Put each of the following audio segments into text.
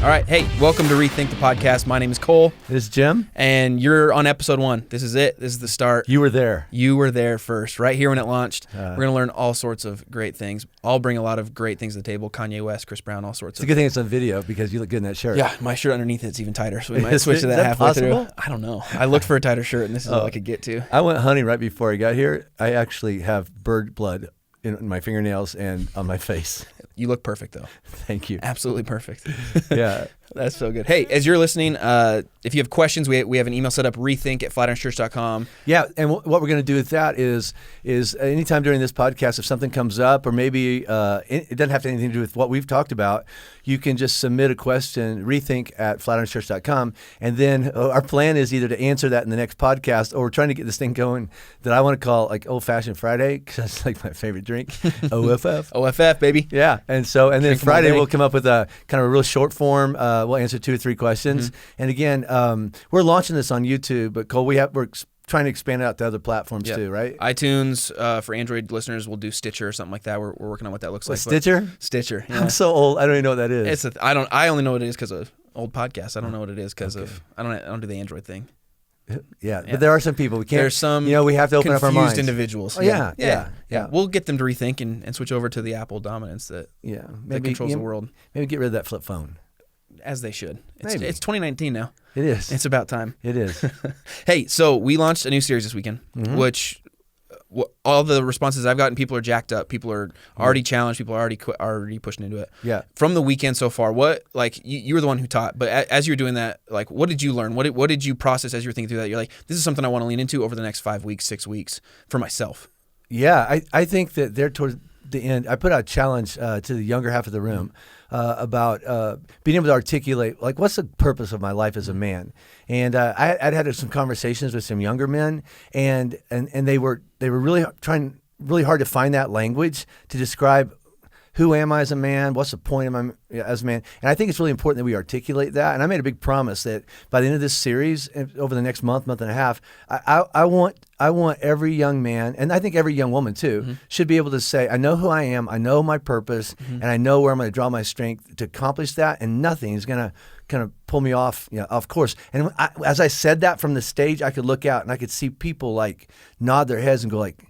All right. Hey, welcome to Rethink the podcast. My name is Cole. This is Jim. And you're on episode 1. This is it. This is the start. You were there. You were there first, right here when it launched. We're going to learn all sorts of great things. I'll bring a lot of great things to the table. Kanye West, Chris Brown, all sorts It's a good thing it's on video because you look good in that shirt. Yeah, my shirt underneath it's even tighter, so we might switch to that halfway possible? through. I don't know. I looked for a tighter shirt, and this is all I could get to. I went hunting right before I got here. I actually have bird blood in my fingernails and on my face. You look perfect, though. Thank you. Absolutely perfect. Yeah. That's so good. Hey, as you're listening, if you have questions, we have an email set up, rethink@flatirons.com. Yeah, and what we're going to do with that is anytime during this podcast, if something comes up, or maybe it doesn't have anything to do with what we've talked about, you can just submit a question, rethink@flatirons.com, and then our plan is either to answer that in the next podcast, or we're trying to get this thing going that I want to call like Old Fashioned Friday, because that's like my favorite drink, OFF. OFF, baby. Yeah, and then Drink Friday we'll come up with a kind of a real short form. We'll answer 2 or 3 questions. Mm-hmm. And again, we're launching this on YouTube, but Cole, we're trying to expand it out to other platforms too, right? iTunes for Android listeners, we'll do Stitcher or something like that. We're working on what that looks like. Stitcher? Stitcher. Yeah. I'm so old. I don't even know what that is. I only know what it is because of old podcasts. I don't know what it is because of I don't do the Android thing. Yeah, but there are some people we can't. There's some we have to open up our minds. Confused individuals. Oh, yeah. We'll get them to rethink and switch over to the Apple dominance that controls the world. Maybe get rid of that flip phone. As they should. Maybe. It's 2019 now. It is. It's about time. It is. Hey, so we launched a new series this weekend, which all the responses I've gotten, people are jacked up. People are already challenged. People are already pushing into it. Yeah. From the weekend so far, what you were the one who taught, but as you were doing that, what did you learn? What did you process as you were thinking through that? You're like, this is something I want to lean into over the next 5 weeks, 6 weeks for myself. Yeah, I think that they're towards the end. I put out a challenge to the younger half of the room about being able to articulate, like, what's the purpose of my life as a man? And I'd had some conversations with some younger men, and they were really trying really hard to find that language to describe who am I as a man? What's the point of my as a man? And I think it's really important that we articulate that. And I made a big promise that by the end of this series, over the next month and a half, I want every young man, and I think every young woman too, should be able to say, I know who I am, I know my purpose, and I know where I'm going to draw my strength to accomplish that, and nothing is going to kind of pull me off course. And as I said that from the stage, I could look out and I could see people like nod their heads and go like,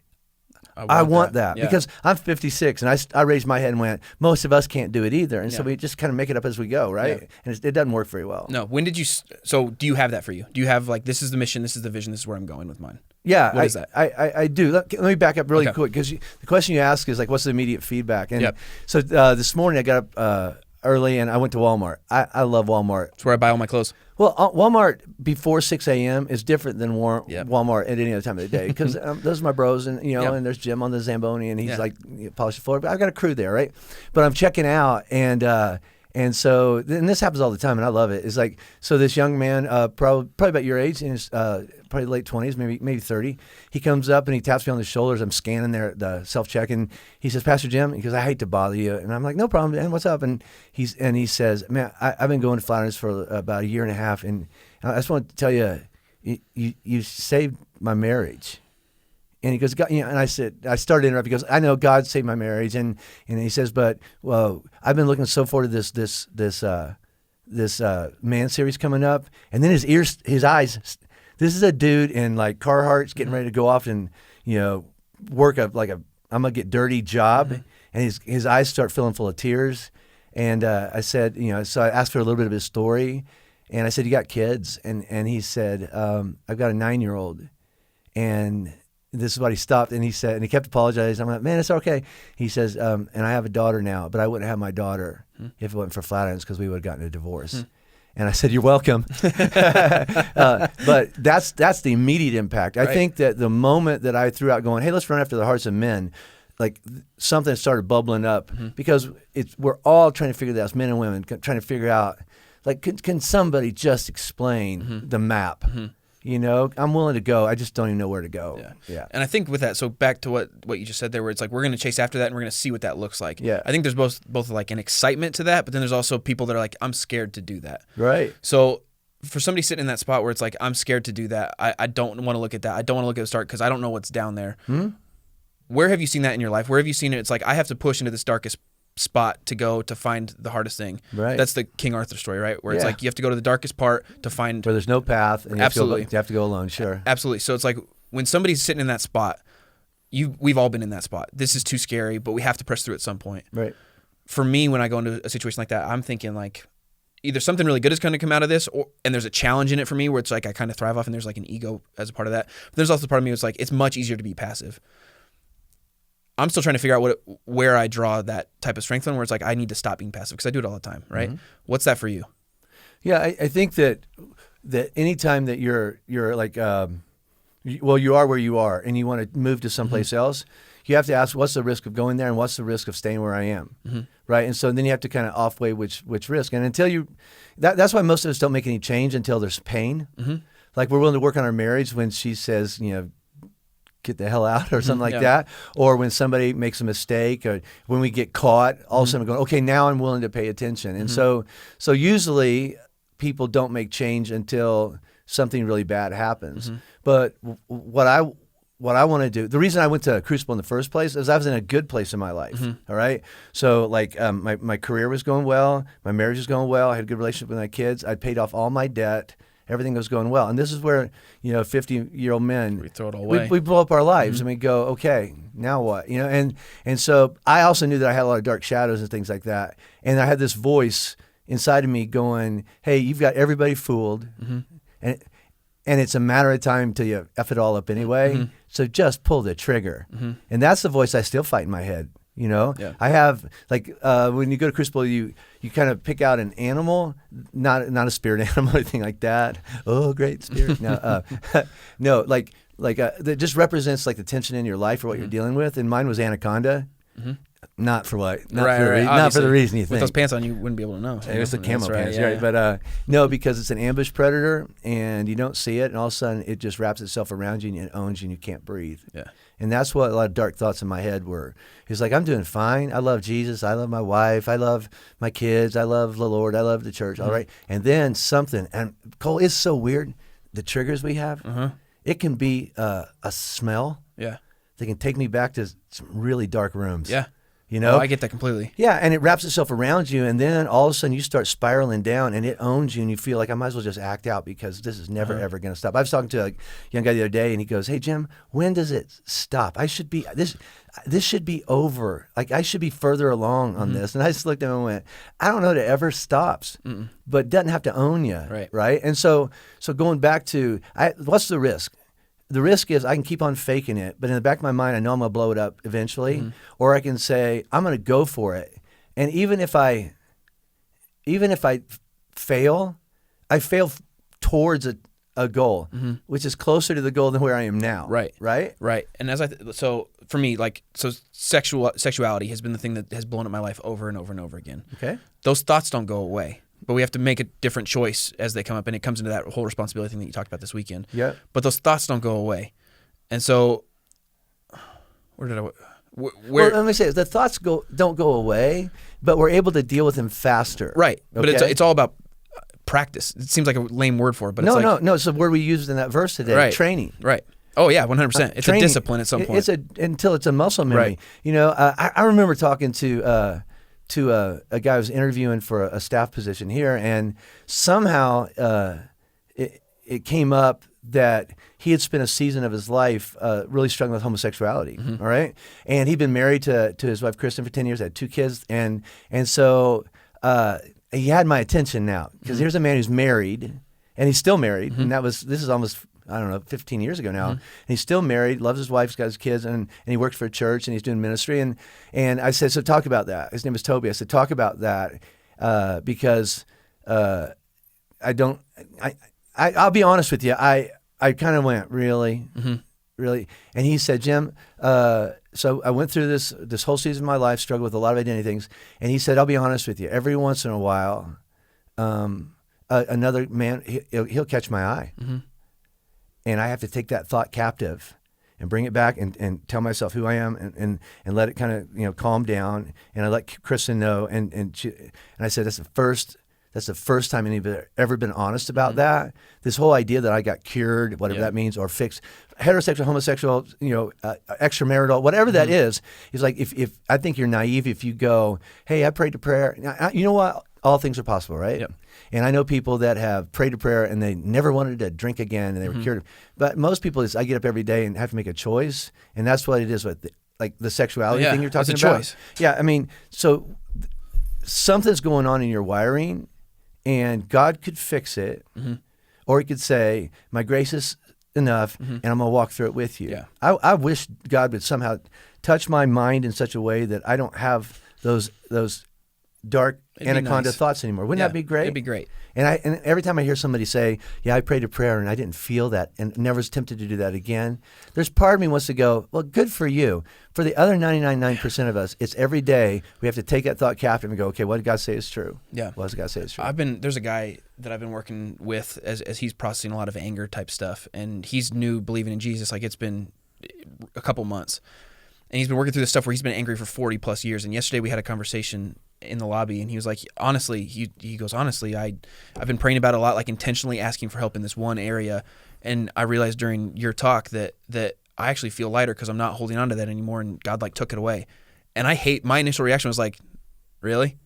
I want that. Yeah. Because I'm 56 and I raised my head and went, most of us can't do it either. And so we just kind of make it up as we go, right? Yeah. And it doesn't work very well. No. When did you, so do you have that for you? Do you have like, this is the mission, this is the vision, this is where I'm going with mine? Yeah. What is that? I do. Let me back up really quick, because the question you ask is like, what's the immediate feedback? And so this morning I got up early and I went to Walmart. I love Walmart. It's where I buy all my clothes. Well, Walmart before 6 a.m. is different than Walmart at any other time of the day, because those are my bros, and and there's Jim on the Zamboni, and he's like polishing the floor. But I've got a crew there, right? But I'm checking out, and so this happens all the time, and I love it. It's like, so this young man, probably about your age, in his probably late 20s, maybe 30. He comes up and he taps me on the shoulders. I'm scanning the self-check, and he says, Pastor Jim, he goes, I hate to bother you. And I'm like, no problem, man. What's up? And he says, man, I've been going to Flatirons for about a year and a half, and I just want to tell you, you saved my marriage. And he goes, God, and I said, I started interrupting. He goes, I know God saved my marriage, and he says, but I've been looking so forward to this man series coming up, and then his eyes. This is a dude in like Carhartt's getting ready to go off and work I'm gonna get dirty job, and his eyes start filling full of tears, and I said, so I asked for a little bit of his story, and I said, you got kids? And he said, I've got a 9-year-old, and this is what he stopped, and he said, and he kept apologizing. I'm like, man, it's okay. He says, and I have a daughter now, but I wouldn't have my daughter if it wasn't for Flatirons, because we would have gotten a divorce. And I said, you're welcome. But that's the immediate impact. I think that the moment that I threw out going, hey, let's run after the hearts of men, like something started bubbling up, because we're all trying to figure this out, men and women, trying to figure out, like, can somebody just explain the map? I'm willing to go. I just don't even know where to go. Yeah. And I think with that, so back to what you just said there, where it's like we're going to chase after that and we're going to see what that looks like. Yeah. I think there's both like an excitement to that, but then there's also people that are like, I'm scared to do that. Right. So for somebody sitting in that spot where it's like, I'm scared to do that. I don't want to look at that. I don't want to look at the start because I don't know what's down there. Where have you seen that in your life? Where have you seen it? It's like, I have to push into this darkest spot to go to find the hardest thing. Right. That's the King Arthur story, right? Where it's like, you have to go to the darkest part to find where there's no path. And absolutely. You have to go alone. Sure. Absolutely. So it's like when somebody's sitting in that spot, we've all been in that spot. This is too scary, but we have to press through at some point. Right. For me, when I go into a situation like that, I'm thinking like, either something really good is going to come out of this, and there's a challenge in it for me where it's like I kind of thrive off, and there's like an ego as a part of that. But there's also the part of me that's like, it's much easier to be passive. I'm still trying to figure out where I draw that type of strength on, where it's like I need to stop being passive because I do it all the time, right? What's that for you? Yeah, I think that anytime that you're like, well, you are where you are, and you want to move to someplace else, you have to ask, what's the risk of going there, and what's the risk of staying where I am, right? And so then you have to kind of off-weigh which risk. And until that's why most of us don't make any change until there's pain. Like we're willing to work on our marriage when she says, get the hell out or something like that. Or when somebody makes a mistake, or when we get caught, all of a sudden we're going, okay, now I'm willing to pay attention. And so usually people don't make change until something really bad happens. But what I want to do, the reason I went to Crucible in the first place is I was in a good place in my life. All right. So like my career was going well. My marriage was going well. I had a good relationship with my kids. I'd paid off all my debt. Everything was going well. And this is where, 50-year-old men, we throw it all away. We blow up our lives and we go, okay, now what? And so I also knew that I had a lot of dark shadows and things like that. And I had this voice inside of me going, hey, you've got everybody fooled. And it's a matter of time till you F it all up anyway. So just pull the trigger. And that's the voice I still fight in my head. I have like when you go to Crucible, you kind of pick out an animal, not a spirit animal or anything like that. Oh, great spirit! No, no, like that just represents like the tension in your life or what you're dealing with. And mine was anaconda. Not for what? Not for the reason you think. With those pants on, you wouldn't be able to know. It was the camo pants, right? But no, because it's an ambush predator, and you don't see it, and all of a sudden it just wraps itself around you and it owns you, and you can't breathe. Yeah. And that's what a lot of dark thoughts in my head were. He's like, I'm doing fine. I love Jesus. I love my wife. I love my kids. I love the Lord. I love the church. All right. And then something, and Cole, it's so weird. The triggers we have, it can be a smell. Yeah. They can take me back to some really dark rooms. Yeah. I get that completely. Yeah, and it wraps itself around you, and then all of a sudden you start spiraling down, and it owns you, and you feel like I might as well just act out because this is never ever going to stop. I was talking to a young guy the other day, and he goes, "Hey Jim, when does it stop? I should be this should be over. Like I should be further along on this." And I just looked at him and went, "I don't know that it ever stops, but it doesn't have to own you, right?" And so going back to what's the risk? The risk is I can keep on faking it, but in the back of my mind, I know I'm going to blow it up eventually. Or I can say, I'm going to go for it. And even if I fail, I fail towards a goal, which is closer to the goal than where I am now. Right. Right? Right. And so for me, sexuality has been the thing that has blown up my life over and over and over again. Okay. Those thoughts don't go away. But we have to make a different choice as they come up, and it comes into that whole responsibility thing that you talked about this weekend. Yeah. But those thoughts don't go away, and so well, let me say the thoughts don't go away, but we're able to deal with them faster. Right. Okay? But it's all about practice. It seems like a lame word for it, but no. It's the word we used in that verse today. Right. Training. Right. Oh yeah, 100%. It's training. A discipline at some point. Until it's a muscle memory. Right. I remember talking to a guy who was interviewing for a staff position here, and somehow it came up that he had spent a season of his life really struggling with homosexuality, all right? And he'd been married to his wife, Kristen, for 10 years, had 2 kids, and so he had my attention now, because here's a man who's married, and he's still married, and this is almost 15 years ago now. And he's still married, loves his wife, he's got his kids, and he works for a church, and he's doing ministry. And I said, so talk about that. His name is Toby. I said, talk about that because I'll be honest with you. I kind of went, really? Really? And he said, Jim, so I went through this whole season of my life, struggled with a lot of identity things. And he said, I'll be honest with you. Every once in a while, another man, he'll catch my eye. And I have to take that thought captive and bring it back and tell myself who I am and let it kind of calm down. And I let Kristen know. And I said, that's the first That's the first time anybody's ever been honest about that. This whole idea that I got cured, whatever that means, or fixed, heterosexual, homosexual, extramarital, whatever that is like if I think you're naive if you go, hey, I prayed to prayer. Now, you know what? All things are possible, right? Yep. And I know people that have prayed to prayer and they never wanted to drink again and they were cured. But most people is I get up every day and have to make a choice, and that's what it is with the sexuality thing you're talking about. Choice. Yeah, I mean, so something's going on in your wiring, and God could fix it, or He could say, "My grace is enough, and I'm gonna walk through it with you." Yeah. I wish God would somehow touch my mind in such a way that I don't have those dark anaconda thoughts anymore. Wouldn't that be great? It'd be great. And every time I hear somebody say, "Yeah, I prayed a prayer and I didn't feel that," and never was tempted to do that again, there's part of me wants to go, well, good for you. For the other 99.9% of us, it's every day we have to take that thought captive and go, okay, what did God say is true? Yeah. What does God say is true? There's a guy that I've been working with as he's processing a lot of anger type stuff, and he's new believing in Jesus. Like, it's been a couple months, and he's been working through this stuff where he's been angry for 40 plus years. And yesterday we had a conversation in the lobby, and he was like, honestly, he goes, honestly, I've been praying about it a lot, like intentionally asking for help in this one area, and I realized during your talk that I actually feel lighter because I'm not holding on to that anymore, and God like took it away. And my initial reaction was like, really?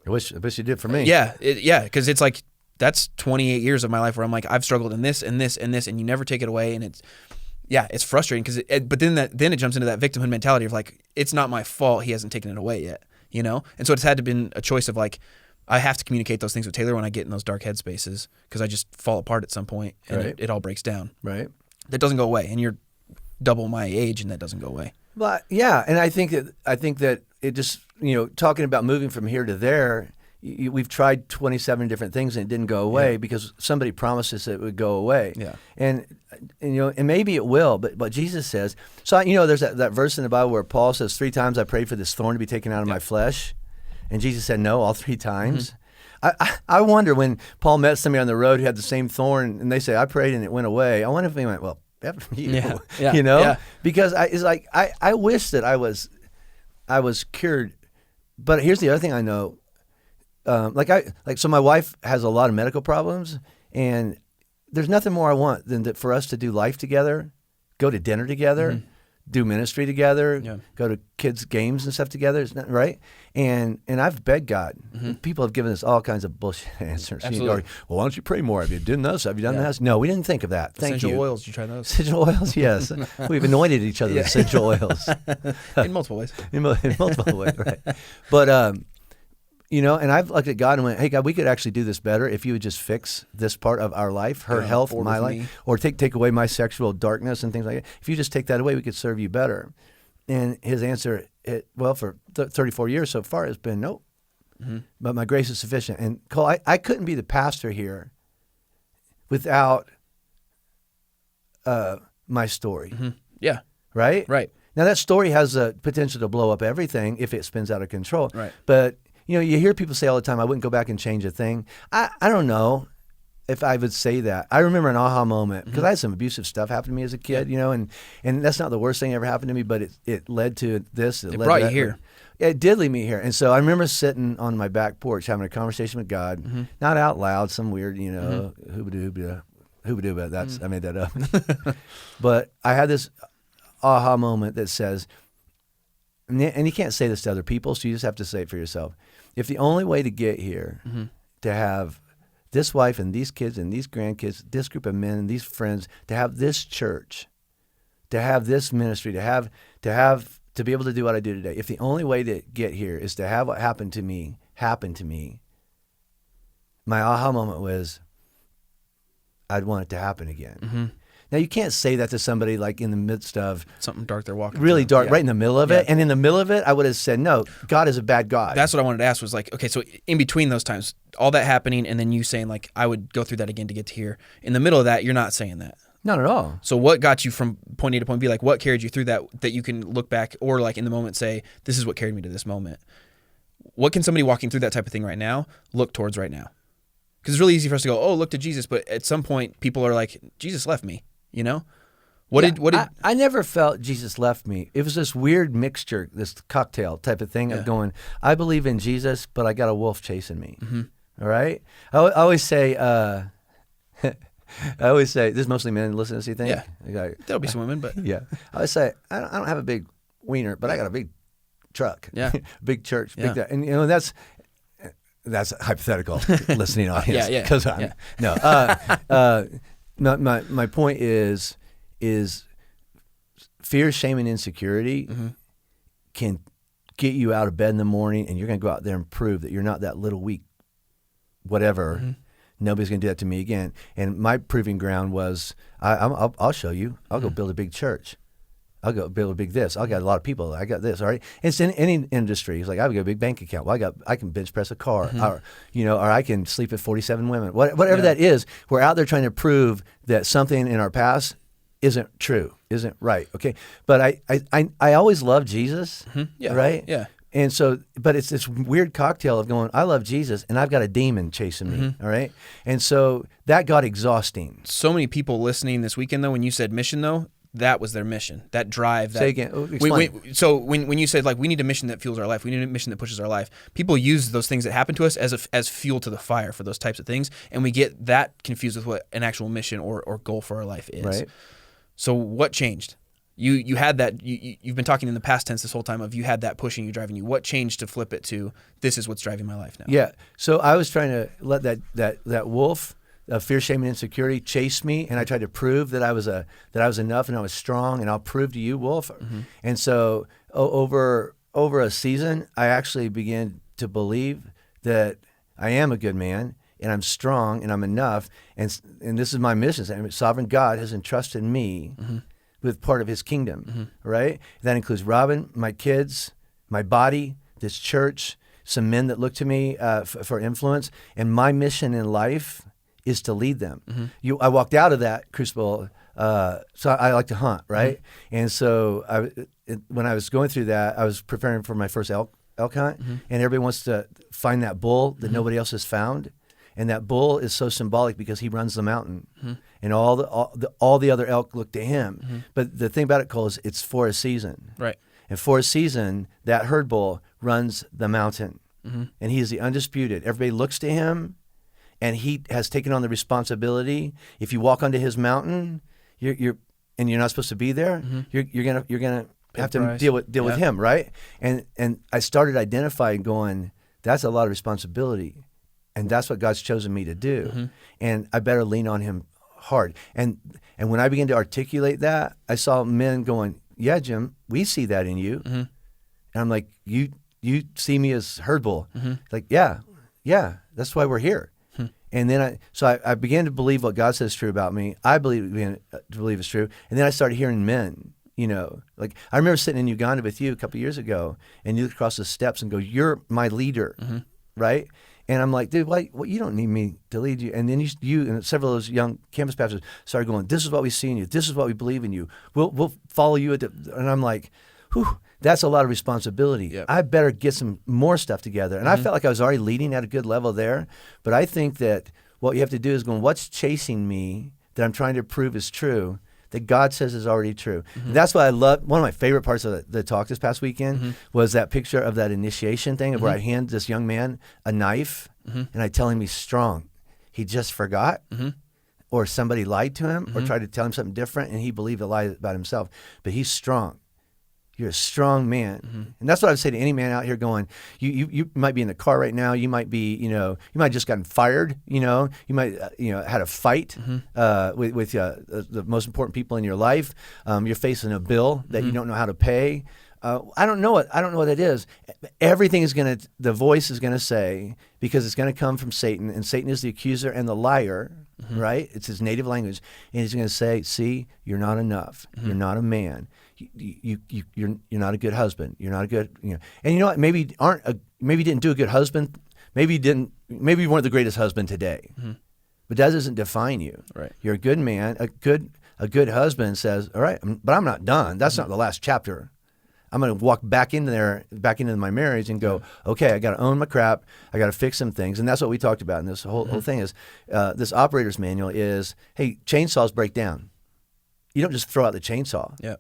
I wish you did for me. Yeah, because it's like that's 28 years of my life where I'm like, I've struggled in this and this and this, and you never take it away, and it's frustrating because but then it jumps into that victimhood mentality of like, it's not my fault, He hasn't taken it away yet. And so it's had to been a choice of like, I have to communicate those things with Taylor when I get in those dark headspaces, because I just fall apart at some point and it all breaks down. Right. That doesn't go away, and you're double my age, and that doesn't go away. But yeah, and I think that it just, talking about moving from here to there, we've tried 27 different things and it didn't go away because somebody promised us it would go away. Yeah. And maybe it will, but Jesus says, so there's that verse in the Bible where Paul says 3 times I prayed for this thorn to be taken out of my flesh, and Jesus said no all 3 times. I wonder when Paul met somebody on the road who had the same thorn and they say I prayed and it went away. I wonder if he went, well, because it's like I wish that I was cured. But here's the other thing I know. So my wife has a lot of medical problems, and there's nothing more I want than for us to do life together, go to dinner together, do ministry together, go to kids' games and stuff together. It's not right. And I've begged God. People have given us all kinds of bullshit answers. Absolutely. Well, why don't you pray more? Have you done this? Have you done this? No, we didn't think of that. Thank you. Essential oils, you try those? Essential oils, yes. We've anointed each other with essential oils. In multiple ways. In multiple ways, right. But, and I've looked at God and went, hey, God, we could actually do this better if you would just fix this part of our life, her health, my life, or take away my sexual darkness and things like that. If you just take that away, we could serve you better. And his answer, for 34 years so far, has been nope. But my grace is sufficient. And Cole, I couldn't be the pastor here without my story. Yeah. Right? Right. Now, that story has the potential to blow up everything if it spins out of control. Right. But you hear people say all the time, I wouldn't go back and change a thing. I don't know if I would say that. I remember an aha moment because I had some abusive stuff happen to me as a kid, and that's not the worst thing that ever happened to me, but it led to this. It brought you here. It did lead me here. And so I remember sitting on my back porch having a conversation with God, not out loud, some weird, hoobadoo, but that's, I made that up. But I had this aha moment that says, and you can't say this to other people, so you just have to say it for yourself. If the only way to get here, to have this wife and these kids and these grandkids, this group of men and these friends, to have this church, to have this ministry, to be able to do what I do today, if the only way to get here is to have what happened to me happen to me, my aha moment was, I'd want it to happen again. Now, you can't say that to somebody like in the midst of something dark they're walking really through. dark, right in the middle of it. And in the middle of it, I would have said, no, God is a bad God. That's what I wanted to ask was like, okay, so in between those times, all that happening and then you saying like, I would go through that again to get to here. In the middle of that, you're not saying that. Not at all. So what got you from point A to point B? Like what carried you through that you can look back or like in the moment say, this is what carried me to this moment? What can somebody walking through that type of thing right now look towards right now? Because it's really easy for us to go, oh, look to Jesus. But at some point, people are like, Jesus left me, What did I never felt Jesus left me. It was this weird mixture, this cocktail type of thing of going, I believe in Jesus, but I got a wolf chasing me. All right. I always say, this is mostly men listen to this, you think? Yeah. There'll be some women, but. Yeah. I always say, I don't have a big wiener, but I got a big truck. Yeah. Big church. Yeah. Big, and that's hypothetical listening audience. Yeah. Because my point is fear, shame, and insecurity can get you out of bed in the morning, and you're going to go out there and prove that you're not that little weak whatever. Nobody's going to do that to me again. And my proving ground was, I'll show you. I'll go build a big church. I'll go build a big this. I got a lot of people. I got this. All right. It's in any industry. It's like, I've got a big bank account. Well, I can bench press a car, or I can sleep with 47 women. Whatever that is, we're out there trying to prove that something in our past isn't true, isn't right. Okay. But I always loved Jesus. Yeah. Right. Yeah. And so, but it's this weird cocktail of going, I love Jesus, and I've got a demon chasing me, all right? And so that got exhausting. So many people listening this weekend, though, when you said mission, though, that was their mission, that drive. Say again. Explain. So when you said, like, we need a mission that fuels our life, we need a mission that pushes our life, people use those things that happen to us as fuel to the fire for those types of things, and we get that confused with what an actual mission or goal for our life is. Right. So what changed? You had that, you've been talking in the past tense this whole time of you had that pushing you, driving you. What changed to flip it to this is what's driving my life now? Yeah. So I was trying to let that wolf of fear, shame, and insecurity chase me, and I tried to prove that I was enough and I was strong, and I'll prove to you, wolf. And so over a season, I actually began to believe that I am a good man, and I'm strong, and I'm enough, and this is my mission. Sovereign God has entrusted me with part of his kingdom, right? That includes Robin, my kids, my body, this church, some men that look to me for influence, and my mission in life is to lead them. I walked out of that crucible, so I like to hunt, right? And so when I was going through that, I was preparing for my first elk hunt, and everybody wants to find that bull that nobody else has found. And that bull is so symbolic because he runs the mountain, and all the other elk look to him. But the thing about it, Cole, is it's for a season. Right. And for a season, that herd bull runs the mountain, and he is the undisputed. Everybody looks to him, and he has taken on the responsibility. If you walk onto his mountain, you're not supposed to be there. You're gonna have to deal with him, right? And I started identifying, going, that's a lot of responsibility. And that's what God's chosen me to do. And I better lean on him hard. And when I began to articulate that, I saw men going, yeah, Jim, we see that in you. And I'm like, you see me as herd bull. Like, yeah, that's why we're here. And then I began to believe what God says is true about me. I began to believe it's true. And then I started hearing men, like I remember sitting in Uganda with you a couple of years ago, and you look across the steps and go, you're my leader, right? And I'm like, dude, you don't need me to lead you. And then you and several of those young campus pastors started going, this is what we see in you. This is what we believe in you. We'll follow you. And I'm like, whew, that's a lot of responsibility. Yep. I better get some more stuff together. And I felt like I was already leading at a good level there. But I think that what you have to do is go, what's chasing me that I'm trying to prove is true, that God says is already true. And that's what I love. One of my favorite parts of the talk this past weekend was that picture of that initiation thing of where I hand this young man a knife and I tell him he's strong. He just forgot, or somebody lied to him or tried to tell him something different, and he believed a lie about himself. But he's strong. You're a strong man. And that's what I would say to any man out here going, you might be in the car right now. You might be, you might have just gotten fired, you might, had a fight with the most important people in your life. You're facing a bill that you don't know how to pay. I don't know what that is. Everything is the voice is going to say, because it's going to come from Satan, and Satan is the accuser and the liar, right? It's his native language. And he's going to say, see, you're not enough. You're not a man. You're not a good husband. You're not a good, And you know what? Maybe you didn't do a good husband. Maybe you weren't the greatest husband today. But that doesn't define you. Right. You're a good man. A good husband says, all right, but I'm not done. That's not the last chapter. I'm going to walk back into my marriage and go, okay, I got to own my crap. I got to fix some things. And that's what we talked about in this whole thing is, this operator's manual is, hey, chainsaws break down. You don't just throw out the chainsaw. Yeah.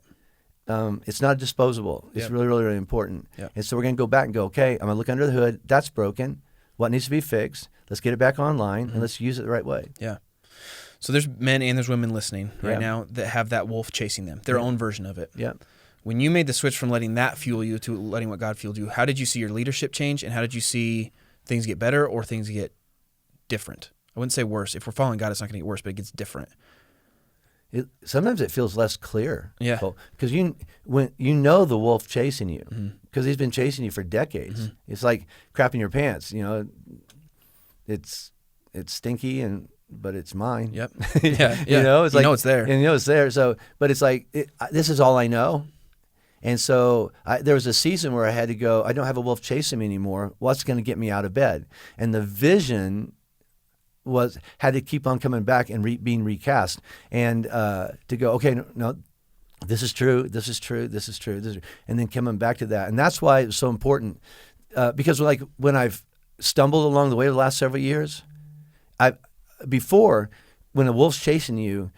It's not disposable. It's really, really, really important. Yep. And so we're going to go back and go, okay, I'm going to look under the hood. That's broken. What needs to be fixed? Let's get it back online and let's use it the right way. Yeah. So there's men and there's women listening right now that have that wolf chasing them, their own version of it. Yeah. When you made the switch from letting that fuel you to letting what God fueled you, how did you see your leadership change, and how did you see things get better or things get different? I wouldn't say worse. If we're following God, it's not going to get worse, but it gets different. Sometimes it feels less clear. Yeah. Because when you know the wolf chasing you, because he's been chasing you for decades. It's like crapping your pants. It's stinky but it's mine. Yep. Yeah. It's like it's there. And it's there. So, but it's like this is all I know. And so there was a season where I had to go, I don't have a wolf chasing me anymore. What's going to get me out of bed? And the vision had to keep on coming back and being recast. And to go, okay, no, this is true, this is true, this is true, and then coming back to that. And that's why it's so important. Because like when I've stumbled along the way the last several years, before, when a wolf's chasing you,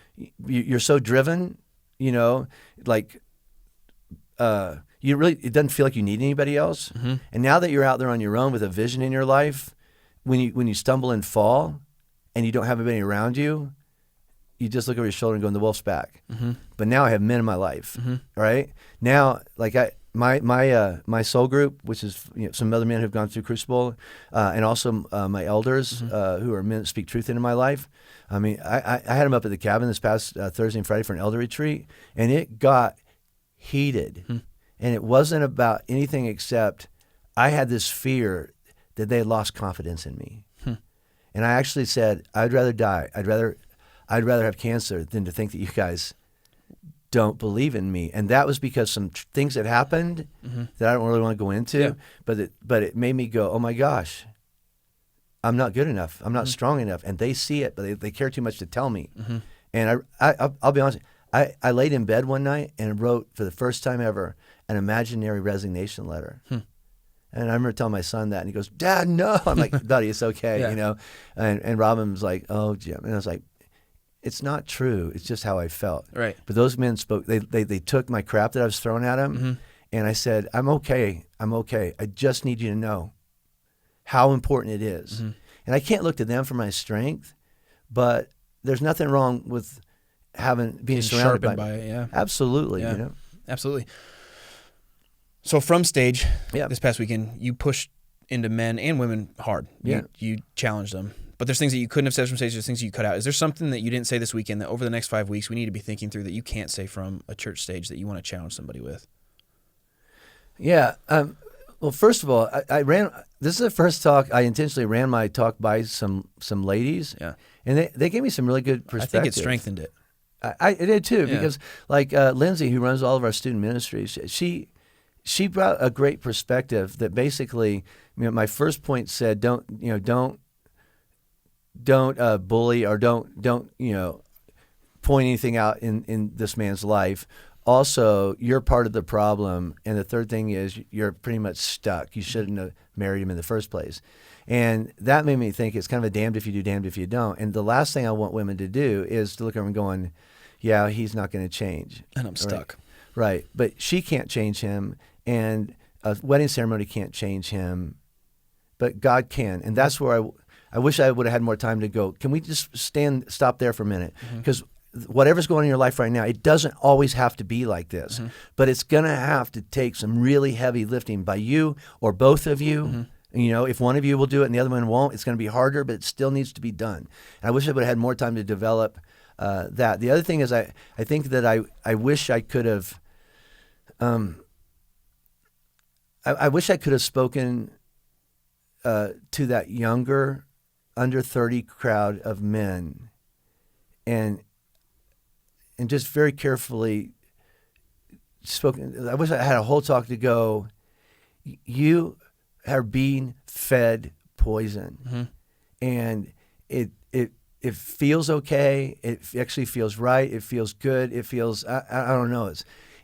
you're so driven, like, it doesn't feel like you need anybody else. And now that you're out there on your own with a vision in your life, when you stumble and fall and you don't have anybody around you, you just look over your shoulder and go, the wolf's back. But now I have men in my life, right? Now, like my soul group, which is some other men who've gone through Crucible, and also my elders who are men that speak truth into my life. I mean, I had them up at the cabin this past Thursday and Friday for an elder retreat, and it got heated. And it wasn't about anything except I had this fear that they had lost confidence in me. And I actually said, I'd rather die. I'd rather have cancer than to think that you guys don't believe in me. And that was because some things had happened that I don't really want to go into, but it made me go, oh my gosh, I'm not good enough. I'm not strong enough. And they see it, but they care too much to tell me. And I'll be honest, I laid in bed one night and wrote for the first time ever an imaginary resignation letter. And I remember telling my son that, and he goes, Dad, no. I'm like, buddy, it's okay, And Robin was like, oh, Jim. And I was like, it's not true. It's just how I felt. Right. But those men spoke. They took my crap that I was throwing at them, and I said, I'm okay. I just need you to know how important it is. And I can't look to them for my strength, but there's nothing wrong with being surrounded by it. Yeah. Absolutely. Yeah. Absolutely. So from stage this past weekend, you pushed into men and women hard. Yeah. You challenged them. But there's things that you couldn't have said from stage, there's things that you cut out. Is there something that you didn't say this weekend that over the next 5 weeks we need to be thinking through that you can't say from a church stage that you want to challenge somebody with? Yeah. Well, first of all, this is the first talk, I intentionally ran my talk by some ladies. Yeah. And they gave me some really good perspective. I think it strengthened it. I did too, because like Lindsay, who runs all of our student ministries, she brought a great perspective that basically, my first point said, don't bully or don't point anything out in this man's life. Also, you're part of the problem. And the third thing is you're pretty much stuck. You shouldn't have married him in the first place. And that made me think it's kind of a damned if you do, damned if you don't. And the last thing I want women to do is to look at him going, yeah, he's not going to change. And I'm stuck. Right. But she can't change him. And a wedding ceremony can't change him. But God can. And that's where I wish I would have had more time to go, can we just stop there for a minute? Because whatever's going on in your life right now, it doesn't always have to be like this. But it's going to have to take some really heavy lifting by you or both of you. If one of you will do it and the other one won't, it's going to be harder, but it still needs to be done. And I wish I would have had more time to develop that. The other thing is I think that I wish I could have I wish I could have spoken to that younger, under 30 crowd of men and just very carefully spoken. I wish I had a whole talk to go, you are being fed poison. And it feels okay. It actually feels right. It feels good. It feels, I don't know.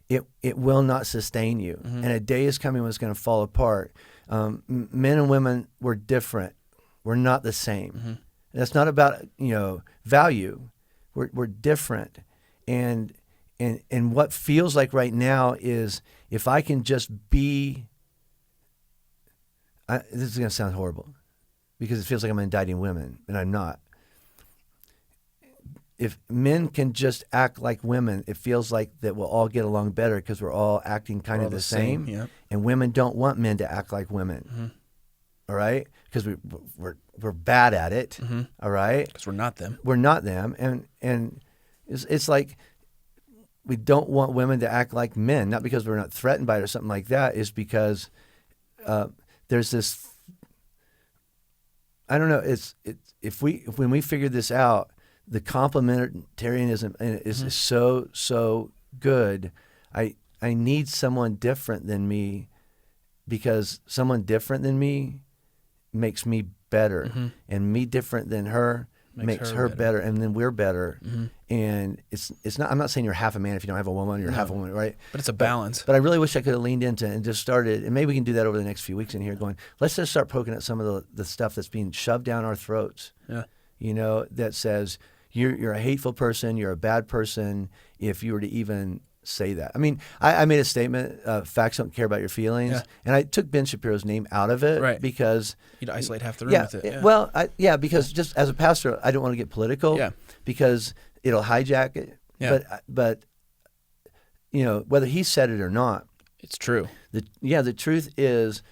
It will not sustain you. And a day is coming when it's going to fall apart. Men and women, we're different. We're not the same. That's not about value. We're different, and what feels like right now is if I can just be. This is going to sound horrible. because it feels like I'm indicting women, and I'm not. If men can just act like women, it feels like that we'll all get along better because we're all acting kind of the same. Yeah. And women don't want men to act like women. All right? Because we're bad at it. All right? Because we're not them. We're not them. And it's like we don't want women to act like men, not because we're not threatened by it or something like that. It's because there's this, I don't know, when we figure this out, the complementarianism is so good. I need someone different than me, because someone different than me makes me better, and me different than her makes her better, and then we're better. And it's not. I'm not saying you're half a man if you don't have a woman. You're half a woman, right? But it's a balance. But I really wish I could have leaned into and just started, and maybe we can do that over the next few weeks in here. Going, let's just start poking at some of the stuff that's being shoved down our throats. Yeah. That says you're a hateful person, you're a bad person if you were to even say that. I mean, I made a statement, facts don't care about your feelings, and I took Ben Shapiro's name out of it because you'd isolate half the room with it. Well, because just as a pastor, I don't want to get political because it'll hijack it. Yeah. But whether he said it or not, it's true. The truth is,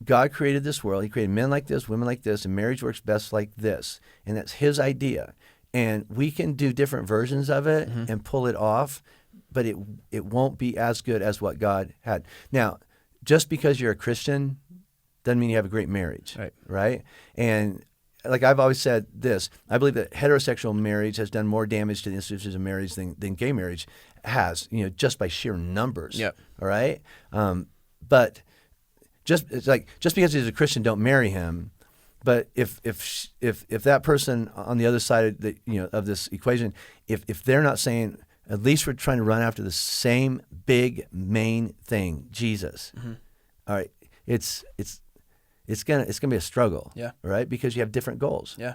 God created this world. He created men like this, women like this, and marriage works best like this. And that's his idea. And we can do different versions of it and pull it off, but it won't be as good as what God had. Now, just because you're a Christian doesn't mean you have a great marriage, right? And like I've always said this, I believe that heterosexual marriage has done more damage to the institutions of marriage than gay marriage has, just by sheer numbers. Yep. All right? But just because he's a Christian, don't marry him. But if that person on the other side of of this equation, if they're not saying, at least we're trying to run after the same big main thing, Jesus. All right, it's gonna be a struggle. Yeah. Right, because you have different goals. Yeah.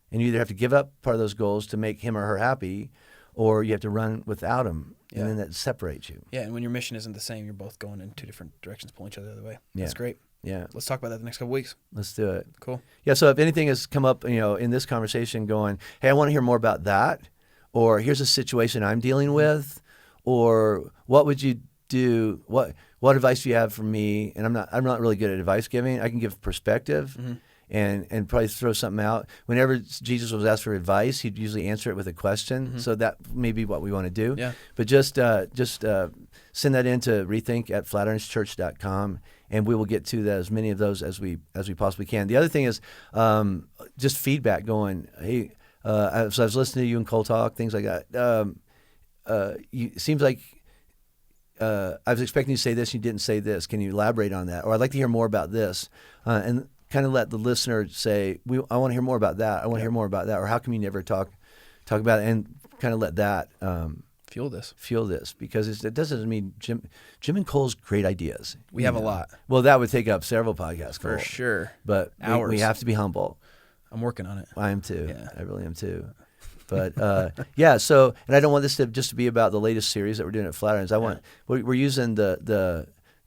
And you either have to give up part of those goals to make him or her happy, or you have to run without him, and then that separates you. Yeah, and when your mission isn't the same, you're both going in two different directions, pulling each other the other way. Yeah. That's great. Yeah. Let's talk about that the next couple weeks. Let's do it. Cool. Yeah, so if anything has come up, in this conversation going, hey, I want to hear more about that, or here's a situation I'm dealing with, or what would you do? What advice do you have for me? And I'm not really good at advice giving. I can give perspective. And probably throw something out. Whenever Jesus was asked for advice, he'd usually answer it with a question. So that may be what we want to do. Yeah. But just send that in to rethink@flatironschurch.com, and we will get to as many of those as we possibly can. The other thing is just feedback going, hey, so I was listening to you and Cole talk, things like that. It seems like I was expecting you to say this, you didn't say this. Can you elaborate on that? Or I'd like to hear more about this. And kind of let the listener say, I want to hear more about that. I want to hear more about that. Or how come you never talk about it? And kind of let that fuel this. Because it doesn't mean Jim and Cole's great ideas. We have a lot. Well, that would take up several podcasts, Cole. For sure. But we have to be humble. I'm working on it. I am too. Yeah. I really am too. But so, and I don't want this to just to be about the latest series that we're doing at Flatirons. We're using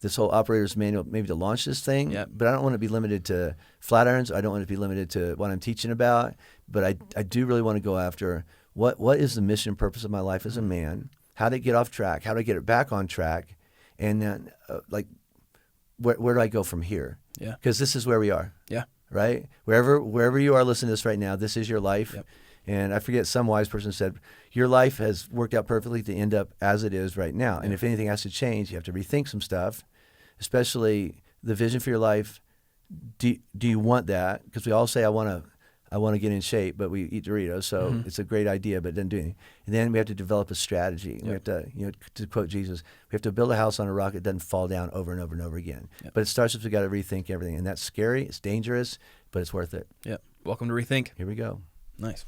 this whole operator's manual maybe to launch this thing, but I don't want to be limited to Flatirons. I don't want to be limited to what I'm teaching about, but I do really want to go after what is the mission and purpose of my life as a man, how to get off track, how to get it back on track, and then where do I go from here? Yeah. Because this is where we are. Yeah. Right? Wherever you are listening to this right now, this is your life. Yep. And I forget, some wise person said, your life has worked out perfectly to end up as it is right now. And if anything has to change, you have to rethink some stuff, especially the vision for your life. Do you want that? Because we all say, I want to get in shape, but we eat Doritos. So it's a great idea, but it doesn't do anything. And then we have to develop a strategy. Yep. We have to, to quote Jesus, we have to build a house on a rock that doesn't fall down over and over and over again. Yep. But it starts with we got to rethink everything. And that's scary. It's dangerous, but it's worth it. Yeah. Welcome to Rethink. Here we go. Nice.